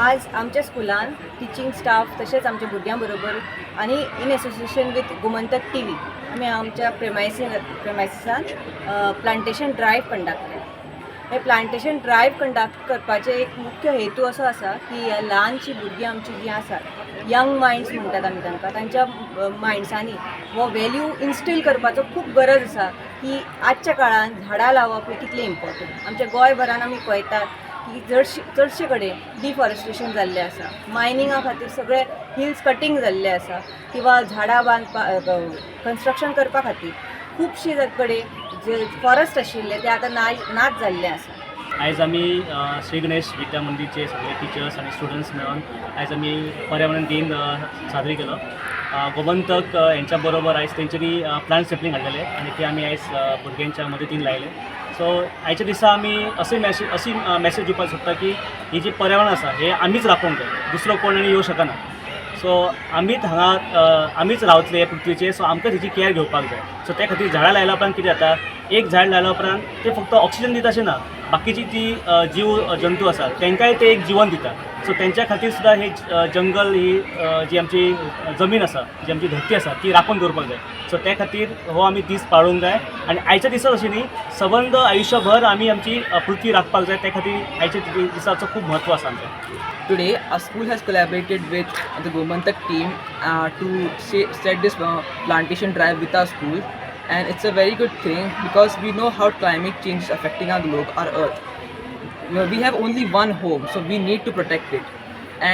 आज आमच्या स्कुलान टिचींग स्टाफ तशेंच आमच्या भुरग्यां बरोबर आनी in association with Gomantak TV आमी आमच्या प्रेमायसिसान प्लांटेशन ड्रायव्ह कंडक्ट केला. हे प्लांटेशन ड्रायव्ह कंडक्ट करपाचे एक मुख्य हेतू असो आसा की ह्या ल्हानशीं भुरगीं आमची जीं आसात, यंग मायंड्स म्हणटात आमी तांकां, तांच्या मायंड्सांनी हो व्हॅल्यू इन्स्टील करपाचो खूब गरज आसा की आजच्या काळान झाडां लावप हे कितलें इम्पॉर्टंट. आमच्या गोंयभरान आमी पळयतात की चडशे कडेन डिफॉरेस्टेशन जाल्लें आसा, मायनिंगा खातीर सगळे हिल्स कटींग जाल्ले आसा किंवा झाडां कन्स्ट्रक्शन करपा खातीर खुबशे कडेन जे फॉरेस्ट आशिल्ले ते आतां नाच जाल्ले आसा. आयज आमी श्री गणेश विद्या मंदिरचे सगळे टिचर्स आणि स्टुडंट्स मेळून आयज आमी पर्यावरण दिन साजरी केलो. गोमंतक यांच्या बरोबर आयज तेंच्यांनी प्लांट सॅपलिंग हाडलेले आणि ते आमी आयज भुरग्यांच्या मदतीन लायले. सो आयच्या दिसा आमी अशी मॅसेज दिवपाक सोदता की ही जी पर्यावरण आसा हे आमीच राखूंक जाय, दुसरो कोण आनी येवं शकना. सो आमीच आमीच रावतले पृथ्वीचेर, सो आमकां तेजी कॅर घेवपाक जाय. सो त्या खातीर झाडां लायल्या उपरांत कितें जाता, एक झाड लायल्या उपरांत ते फक्त ऑक्सिजन दिता अशें ना, बाकीची ती जीव जंतू आसात तेंकांय ते एक जीवन दिता. सो तेंच्या खातीर सुद्दां हे जंगल ही जी आमची जमीन आसा, जी आमची धरती आसा ती राखून दवरपाक जाय. सो त्या खातीर हो आमी दीस पाळूंक जाय आनी आयच्या दिसा अशें न्ही, सबंद आयुश्यभर आमी आमची पृथ्वी राखपाक जाय. त्या खातीर आयच्या दिसाचो खूब म्हत्व आसा आमचें. Today, our school has collaborated with the Gomantak team to set this plantation drive with our school, and it's a very good thing because we know how climate change is affecting our globe, our earth. We have only one home, so we need to protect it.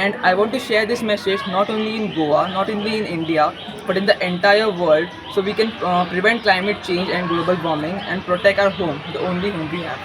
And I want to share this message not only in Goa, not only in India, but in the entire world, so we can prevent climate change and global warming and protect our home, the only home we have.